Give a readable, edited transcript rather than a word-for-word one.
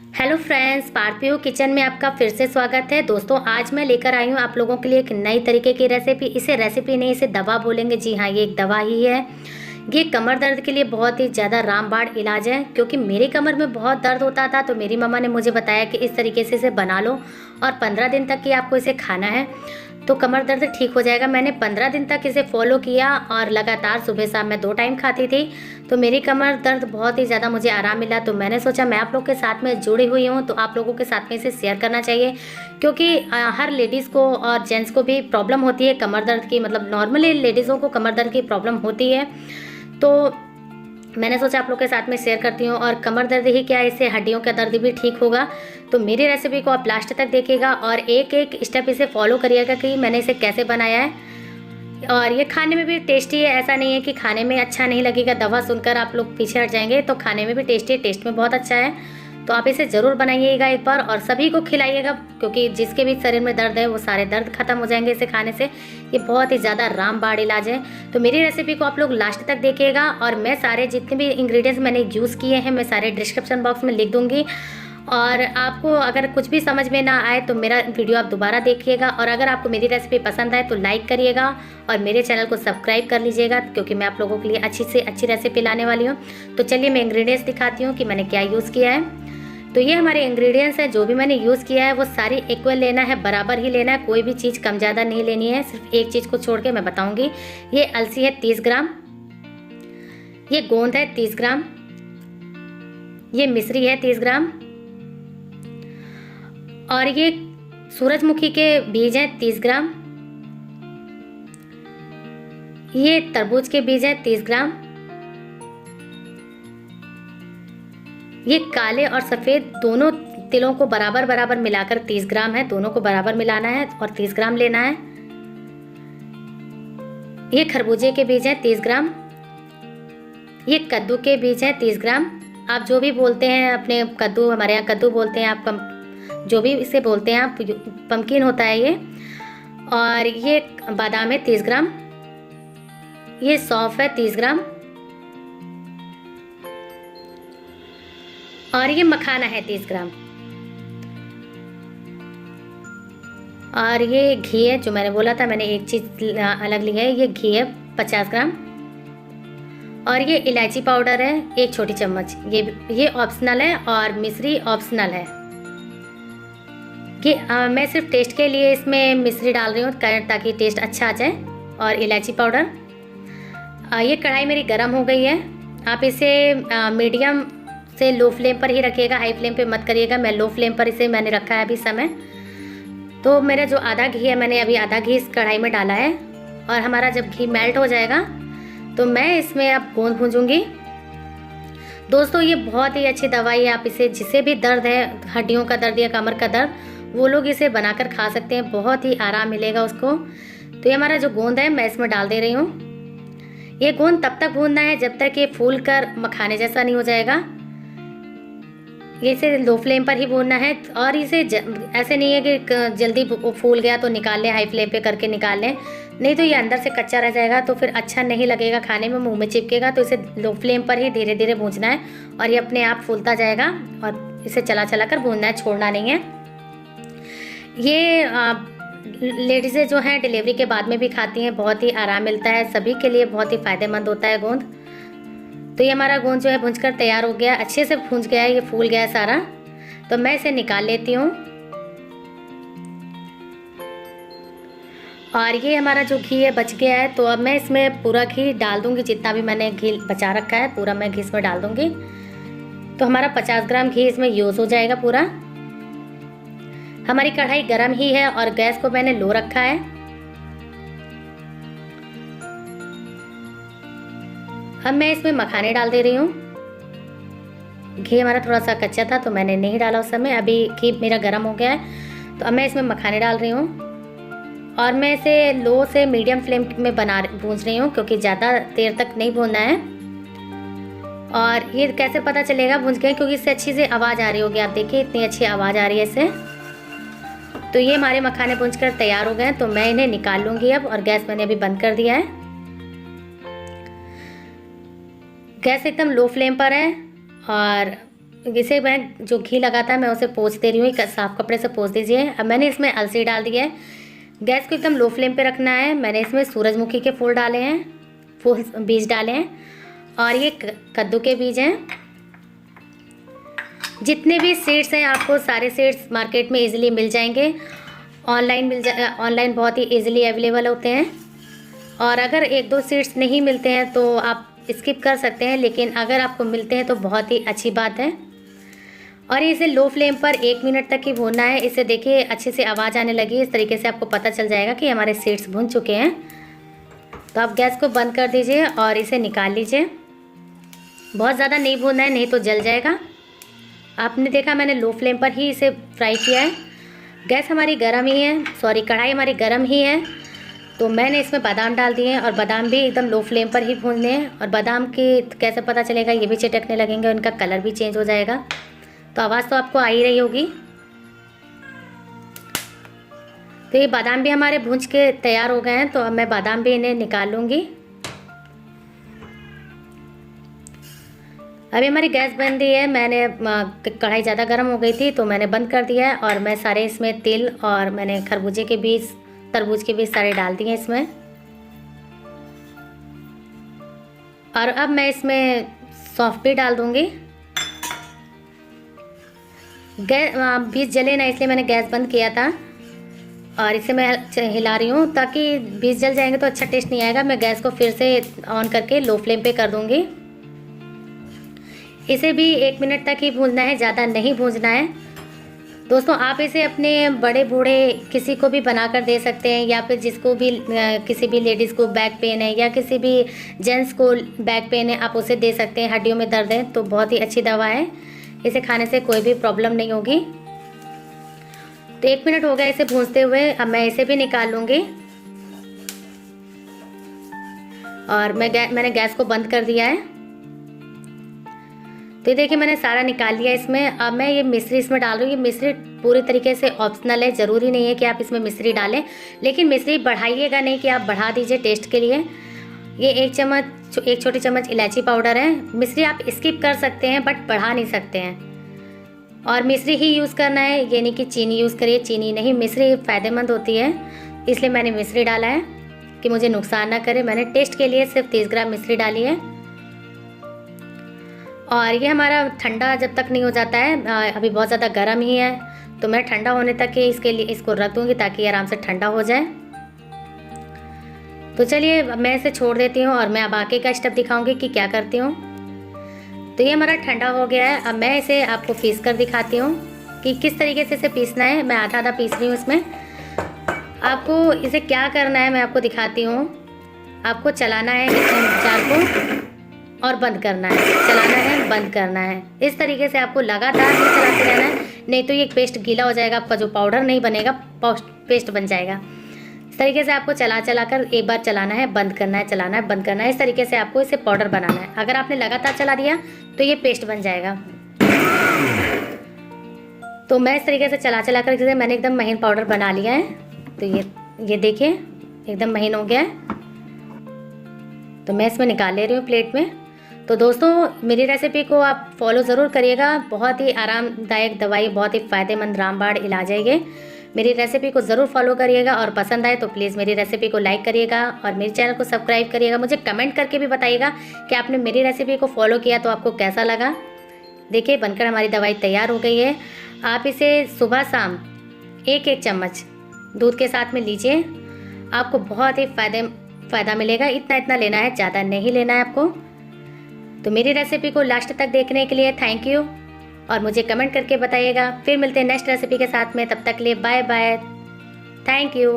Hello friends, पार्पियो kitchen में आपका फिर से स्वागत है। दोस्तों, आज मैं लेकर आई हूँ आप लोगों के लिए एक नई तरीके की रेसिपी। इसे रेसिपी नहीं, इसे दवा बोलेंगे। जी हाँ, ये एक दवा ही है। ये कमर दर्द के लिए बहुत ही ज़्यादा रामबाण इलाज है, क्योंकि मेरी कमर में बहुत दर्द होता था। तो मेरी मम्मा ने मुझे बताया कि इस तरीके से इसे बना लो और 15 दिन तक ही आपको इसे खाना है, तो कमर दर्द ठीक हो जाएगा। मैंने 15 दिन तक इसे फॉलो किया और लगातार सुबह शाम मैं 2 टाइम खाती थी, तो मेरी कमर दर्द बहुत ही ज़्यादा मुझे आराम मिला। तो मैंने सोचा मैं आप लोग के साथ में जुड़ी हुई हूँ, तो आप लोगों के साथ में इसे शेयर करना चाहिए, क्योंकि हर लेडीज़ को और जेंट्स को भी प्रॉब्लम होती है कमर दर्द की। मतलब नॉर्मली लेडीज़ों को कमर दर्द की प्रॉब्लम होती है, तो मैंने सोचा आप लोग के साथ में शेयर करती हूँ। और कमर दर्द ही क्या, इससे हड्डियों का दर्द भी ठीक होगा। तो मेरी रेसिपी को आप लास्ट तक देखिएगा और एक एक स्टेप इसे फॉलो करिएगा कि मैंने इसे कैसे बनाया है। और ये खाने में भी टेस्टी है, ऐसा नहीं है कि खाने में अच्छा नहीं लगेगा। दवा सुनकर आप लोग पीछे हट जाएंगे, तो खाने में भी टेस्टी है, टेस्ट में बहुत अच्छा है। तो आप इसे ज़रूर बनाइएगा एक बार और सभी को खिलाइएगा, क्योंकि जिसके भी शरीर में दर्द है वो सारे दर्द खत्म हो जाएंगे इसे खाने से। ये बहुत ही ज़्यादा रामबाण इलाज है। तो मेरी रेसिपी को आप लोग लास्ट तक देखिएगा और मैं सारे जितने भी इंग्रेडिएंट्स मैंने यूज़ किए हैं मैं सारे डिस्क्रिप्शन बॉक्स में लिख दूँगी। और आपको अगर कुछ भी समझ में ना आए तो मेरा वीडियो आप दोबारा देखिएगा। और अगर आपको मेरी रेसिपी पसंद आए तो लाइक करिएगा और मेरे चैनल को सब्सक्राइब कर लीजिएगा, क्योंकि मैं आप लोगों के लिए अच्छी से अच्छी रेसिपी लाने वाली हूँ। तो चलिए मैं इंग्रेडिएंट्स दिखाती हूँ कि मैंने क्या यूज़ किया है। तो ये हमारे इंग्रेडिएंट्स हैं, जो भी मैंने यूज़ किया है वो सारी इक्वल लेना है, बराबर ही लेना है। कोई भी चीज़ कम ज़्यादा नहीं लेनी है, सिर्फ एक चीज़ को छोड़ के मैं बताऊँगी। ये अलसी है 30 ग्राम, ये गोंद है 30 ग्राम, ये मिश्री है 30 ग्राम, और ये सूरजमुखी के बीज हैं 30 ग्राम, ये तरबूज के बीज हैं 30 ग्राम, ये काले और सफ़ेद दोनों तिलों को बराबर बराबर मिलाकर 30 ग्राम है। दोनों को बराबर मिलाना है और 30 ग्राम लेना है। ये खरबूजे के बीज हैं 30 ग्राम, ये कद्दू के बीज हैं 30 ग्राम। आप जो भी बोलते हैं अपने कद्दू, हमारे यहाँ कद्दू बोलते हैं, आप जो भी इसे बोलते हैं आप, पम्पकिन होता है ये। और ये बादाम है 30 ग्राम, ये सौंफ है 30 ग्राम, और ये मखाना है 30 ग्राम। और ये घी है, जो मैंने बोला था, मैंने एक चीज़ अलग ली है, ये घी है 50 ग्राम। और ये इलायची पाउडर है 1 छोटी चम्मच, ये ऑप्शनल है और मिश्री ऑप्शनल है। कि मैं सिर्फ टेस्ट के लिए इसमें मिश्री डाल रही हूँ, ताकि टेस्ट अच्छा आ जाए। और इलायची पाउडर। ये कढ़ाई मेरी गर्म हो गई है। आप इसे मीडियम से लो फ्लेम पर ही रखिएगा, हाई फ्लेम पे मत करिएगा। मैं लो फ्लेम पर इसे मैंने रखा है अभी समय। तो मेरा जो आधा घी है, मैंने अभी आधा घी इस कढ़ाई में डाला है। और हमारा जब घी मेल्ट हो जाएगा तो मैं इसमें अब गोंद भूंजूंगी। दोस्तों, ये बहुत ही अच्छी दवाई है। आप इसे, जिसे भी दर्द है, हड्डियों का दर्द या कमर का दर्द, वो लोग इसे बनाकर खा सकते हैं, बहुत ही आराम मिलेगा उसको। तो ये हमारा जो गोंद है मैं इसमें डाल दे रही हूँ। ये गोंद तब तक भूनना है जब तक ये फूल कर मखाने जैसा नहीं हो जाएगा। ये इसे लो फ्लेम पर ही भूनना है। और इसे ऐसे नहीं है कि जल्दी फूल गया तो निकाल लें, हाई फ्लेम पे करके निकाल लें, नहीं तो ये अंदर से कच्चा रह जाएगा, तो फिर अच्छा नहीं लगेगा खाने में, मुंह में चिपकेगा। तो इसे लो फ्लेम पर ही धीरे धीरे भूनना है और ये अपने आप फूलता जाएगा। और इसे चला चला कर भूनना है, छोड़ना नहीं है। ये लेडीज़ें जो हैं डिलीवरी के बाद में भी खाती हैं, बहुत ही आराम मिलता है, सभी के लिए बहुत ही फ़ायदेमंद होता है गोंद। तो ये हमारा गोंद जो है भूंजकर तैयार हो गया, अच्छे से भूंज गया है, ये फूल गया है सारा। तो मैं इसे निकाल लेती हूँ। और ये हमारा जो घी है बच गया है, तो अब मैं इसमें पूरा घी डाल दूँगी, जितना भी मैंने घी बचा रखा है पूरा मैं घी इसमें डाल दूँगी। तो हमारा 50 ग्राम घी इसमें यूज़ हो जाएगा पूरा। हमारी कढ़ाई गरम ही है और गैस को मैंने लो रखा है। अब मैं इसमें मखाने डाल दे रही हूँ। घी हमारा थोड़ा सा कच्चा था तो मैंने नहीं डाला उस समय, अभी घी मेरा गरम हो गया है। तो अब मैं इसमें मखाने डाल रही हूँ और मैं इसे लो से मीडियम फ्लेम में भूंज रही हूँ, क्योंकि ज़्यादा देर तक नहीं भूनना है। और ये कैसे पता चलेगा भूंज गए, क्योंकि इससे अच्छी से आवाज़ आ रही होगी। आप देखिए इतनी अच्छी आवाज़ आ रही है इससे। तो ये हमारे मखाने भूंजकर तैयार हो गए हैं, तो मैं इन्हें निकाल लूँगी अब। और गैस मैंने अभी बंद कर दिया है, गैस एकदम लो फ्लेम पर है। और इसे मैं जो घी लगा था मैं उसे पोंछ दे रही हूँ, साफ़ कपड़े से पोंछ दीजिए। अब मैंने इसमें अलसी डाल दी है। गैस को एकदम लो फ्लेम पे रखना है। मैंने इसमें सूरजमुखी के फूल डाले हैं, फूल बीज डाले हैं, और ये कद्दू के बीज हैं। जितने भी सीड्स हैं आपको सारे सीड्स मार्केट में इजीली मिल जाएंगे। ऑनलाइन बहुत ही इजीली अवेलेबल होते हैं। और अगर एक दो सीड्स नहीं मिलते हैं तो आप स्किप कर सकते हैं, लेकिन अगर आपको मिलते हैं तो बहुत ही अच्छी बात है। और इसे लो फ्लेम पर 1 मिनट तक ही भूनना है। इसे देखिए अच्छे से आवाज़ आने लगी, इस तरीके से आपको पता चल जाएगा कि हमारे सीड्स भून चुके हैं। तो आप गैस को बंद कर दीजिए और इसे निकाल लीजिए। बहुत ज़्यादा नहीं भूनना है, नहीं तो जल जाएगा। आपने देखा मैंने लो फ्लेम पर ही इसे फ्राई किया है। गैस हमारी गर्म ही है, कढ़ाई हमारी गर्म ही है। तो मैंने इसमें बादाम डाल दिए हैं और बादाम भी एकदम लो फ्लेम पर ही भूनने हैं। और बादाम की कैसे पता चलेगा, ये भी चिटकने लगेंगे, उनका कलर भी चेंज हो जाएगा। तो आवाज़ तो आपको आ ही रही होगी। तो ये बादाम भी हमारे भूंज के तैयार हो गए हैं। तो अब मैं बादाम भी इन्हें निकाल लूँगी। अभी हमारी गैस बन रही है। मैंने कढ़ाई ज़्यादा गर्म हो गई थी तो मैंने बंद कर दिया है। और मैं सारे इसमें तिल और मैंने खरबूजे के बीज, तरबूज के बीज सारे डाल दिए इसमें। और अब मैं इसमें सौंफ भी डाल दूँगी। बीज जले ना, इसलिए मैंने गैस बंद किया था। और इसे मैं हिला रही हूँ ताकि बीज जल जाएंगे तो अच्छा टेस्ट नहीं आएगा। मैं गैस को फिर से ऑन करके लो फ्लेम पे कर दूँगी। इसे भी 1 मिनट तक ही भूनना है, ज़्यादा नहीं भूनना है। दोस्तों आप इसे अपने बड़े बूढ़े किसी को भी बनाकर दे सकते हैं, या फिर जिसको भी किसी भी लेडीज़ को बैक पेन है या किसी भी जेंट्स को बैक पेन है, आप उसे दे सकते हैं। हड्डियों में दर्द है तो बहुत ही अच्छी दवा है, इसे खाने से कोई भी प्रॉब्लम नहीं होगी। तो 1 मिनट हो गया इसे भूनते हुए। अब मैं इसे भी निकाल लूँगी। और मैंने गैस को बंद कर दिया है। तो ये देखिए मैंने सारा निकाल लिया इसमें। अब मैं ये मिश्री इसमें डाल रही हूँ। ये मिश्री पूरी तरीके से ऑप्शनल है, ज़रूरी नहीं है कि आप इसमें मिश्री डालें, लेकिन मिश्री बढ़ाइएगा नहीं कि आप बढ़ा दीजिए टेस्ट के लिए। ये 1 छोटी चम्मच इलायची पाउडर है। मिश्री आप स्किप कर सकते हैं बट बढ़ा नहीं सकते हैं। और मिश्री ही यूज़ करना है, ये नहीं कि चीनी यूज़ करिए। चीनी नहीं, मिश्री फ़ायदेमंद होती है, इसलिए मैंने मिश्री डाला है कि मुझे नुकसान ना करे। मैंने टेस्ट के लिए सिर्फ 30 ग्राम मिश्री डाली है। और ये हमारा ठंडा जब तक नहीं हो जाता है, अभी बहुत ज़्यादा गर्म ही है, तो मैं ठंडा होने तक ही इसको रख दूँगी ताकि आराम से ठंडा हो जाए। तो चलिए मैं इसे छोड़ देती हूँ और मैं अब आगे का स्टेप दिखाऊंगी कि क्या करती हूँ। तो ये हमारा ठंडा हो गया है। अब मैं इसे आपको पीस कर दिखाती हूँ कि किस तरीके से इसे पीसना है। मैं आधा आधा पीस रही हूँ इसमें। आपको इसे क्या करना है मैं आपको दिखाती हूँ। आपको चलाना है इसमें जार को और बंद करना है, चलाना है, बंद करना है। इस तरीके से आपको लगातार ही चलाते रहना है, नहीं तो ये पेस्ट गीला हो जाएगा, आपका जो पाउडर नहीं बनेगा, पेस्ट बन जाएगा। इस तरीके से आपको चला कर एक बार चलाना है, बंद करना है, चलाना है, बंद करना है। इस तरीके से आपको इसे पाउडर बनाना है। अगर आपने लगातार चला दिया तो ये पेस्ट बन जाएगा। तो मैं इस तरीके से चला कर जैसे मैंने एकदम महीन पाउडर बना लिया है। तो ये देखिए एकदम महीन हो गया है। तो मैं इसमें निकाल ले रही हूँ प्लेट में। तो दोस्तों मेरी रेसिपी को आप फॉलो ज़रूर करिएगा। बहुत ही आरामदायक दवाई, बहुत ही फ़ायदेमंद रामबाण इलाज है ये। मेरी रेसिपी को ज़रूर फॉलो करिएगा और पसंद आए तो प्लीज़ मेरी रेसिपी को लाइक करिएगा और मेरे चैनल को सब्सक्राइब करिएगा। मुझे कमेंट करके भी बताइएगा कि आपने मेरी रेसिपी को फॉलो किया तो आपको कैसा लगा। देखिए बनकर हमारी दवाई तैयार हो गई है। आप इसे सुबह शाम 1-1 चम्मच दूध के साथ में लीजिए, आपको बहुत ही फ़ायदा मिलेगा। इतना लेना है, ज़्यादा नहीं लेना है आपको। तो मेरी रेसिपी को लास्ट तक देखने के लिए थैंक यू और मुझे कमेंट करके बताइएगा। फिर मिलते हैं नेक्स्ट रेसिपी के साथ में, तब तक के लिए बाय बाय, थैंक यू।